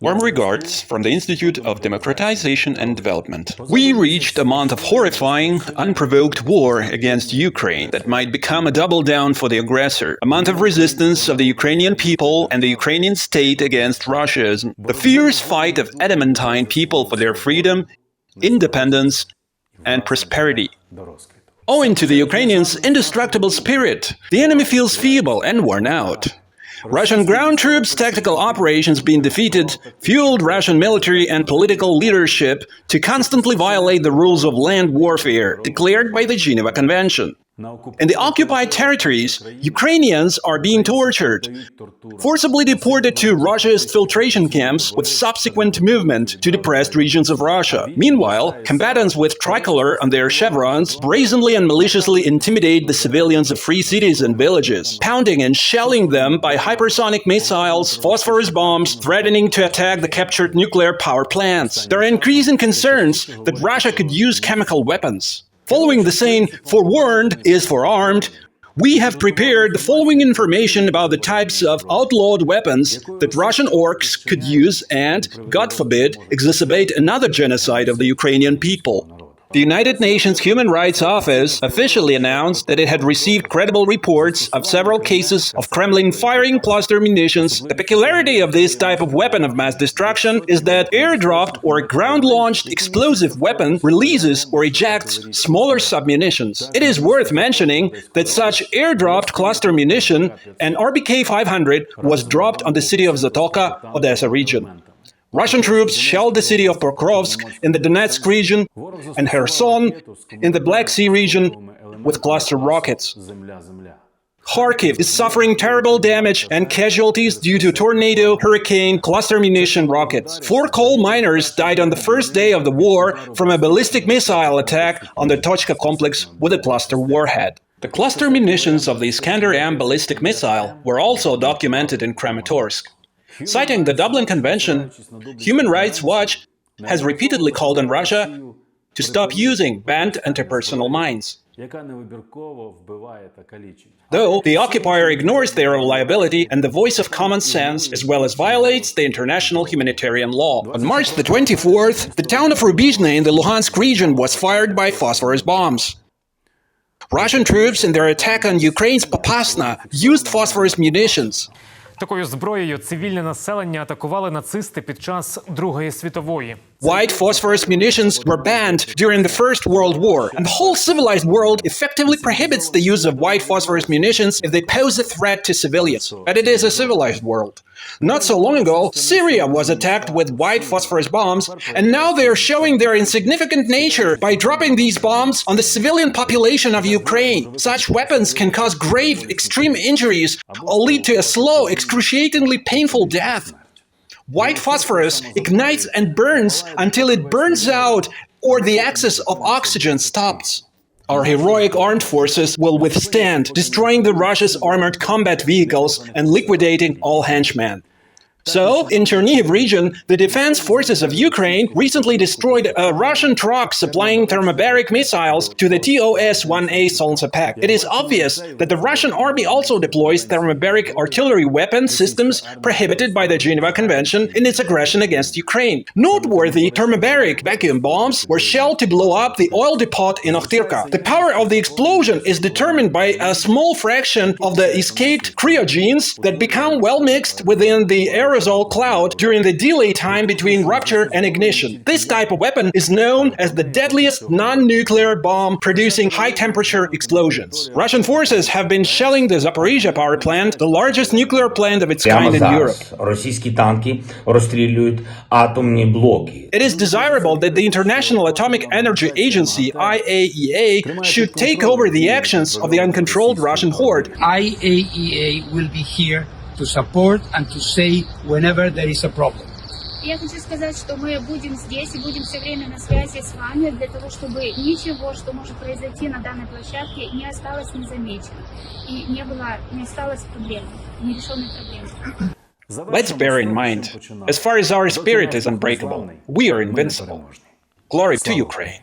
Warm regards from the Institute of Democratization and Development. We reached a month of horrifying, unprovoked war against Ukraine that might become a double down for the aggressor. A month of resistance of the Ukrainian people and the Ukrainian state against ruscism. The fierce fight of adamantine people for their freedom, independence, and prosperity. Owing to the Ukrainians' indestructible spirit, the enemy feels feeble and worn out. Russian ground troops' tactical operations being defeated fueled Russian military and political leadership to constantly violate the rules of land warfare declared by the Geneva Convention. In the occupied territories, Ukrainians are being tortured, forcibly deported to ruscist filtration camps with subsequent movement to depressed regions of Russia. Meanwhile, combatants with tricolor on their chevrons brazenly and maliciously intimidate the civilians of free cities and villages, pounding and shelling them by hypersonic missiles, phosphorus bombs, threatening to attack the captured nuclear power plants. There are increasing concerns that Russia could use chemical weapons. Following the saying, "forewarned is forearmed," we have prepared the following information about the types of outlawed weapons that Russian orcs could use and, God forbid, exacerbate another genocide of the Ukrainian people. The United Nations Human Rights Office officially announced that it had received credible reports of several cases of Kremlin firing cluster munitions. The peculiarity of this type of weapon of mass destruction is that airdropped or ground-launched explosive weapon releases or ejects smaller submunitions. It is worth mentioning that such airdropped cluster munition, an RBK-500, was dropped on the city of Zatoka, Odessa region. Russian troops shelled the city of Pokrovsk in the Donetsk region and Kherson in the Black Sea region with cluster rockets. Kharkiv is suffering terrible damage and casualties due to tornado, hurricane, cluster munition rockets. 4 coal miners died on the first day of the war from a ballistic missile attack on the Tochka complex with a cluster warhead. The cluster munitions of the Iskander-M ballistic missile were also documented in Kramatorsk. Citing the Dublin Convention, Human Rights Watch has repeatedly called on Russia to stop using banned anti-personnel mines. Though the occupier ignores their reliability and the voice of common sense, as well as violates the international humanitarian law. On March the 24th, the town of Rubizhny in the Luhansk region was fired by phosphorus bombs. Russian troops in their attack on Ukraine's Popasna used phosphorus munitions. Такою зброєю цивільне населення атакували нацисти під час Другої світової. White phosphorus munitions were banned during the First World War, and the whole civilized world effectively prohibits the use of white phosphorus munitions if they pose a threat to civilians. But it is a civilized world. Not so long ago, Syria was attacked with white phosphorus bombs, and now they are showing their insignificant nature by dropping these bombs on the civilian population of Ukraine. Such weapons can cause grave, extreme injuries or lead to a slow, excruciatingly painful death. White phosphorus ignites and burns until it burns out or the access of oxygen stops. Our heroic armed forces will withstand, destroying the Russia's armored combat vehicles and liquidating all henchmen. So, in Chernihiv region, the defense forces of Ukraine recently destroyed a Russian truck supplying thermobaric missiles to the TOS-1A Solntsepek. It is obvious that the Russian army also deploys thermobaric artillery weapon systems prohibited by the Geneva Convention in its aggression against Ukraine. Noteworthy thermobaric vacuum bombs were shelled to blow up the oil depot in Ochtyrka. The power of the explosion is determined by a small fraction of the escaped cryogens that become well mixed within the aerosol cloud during the delay time between rupture and ignition. This type of weapon is known as the deadliest non-nuclear bomb producing high-temperature explosions. Russian forces have been shelling the Zaporizhzhia power plant, the largest nuclear plant of its kind in Europe. It is desirable that the International Atomic Energy Agency, IAEA, should take over the actions of the uncontrolled Russian horde. IAEA will be here to support and to say whenever there is a problem. Я хочу сказать, что мы будем здесь и будем все время на связи с вами для того, чтобы ничего, что может произойти на данной площадке, не осталось незамеченным и не осталось проблемой, нерешенной проблемой. Let's bear in mind, as far as our spirit is unbreakable, we are invincible. Glory to Ukraine.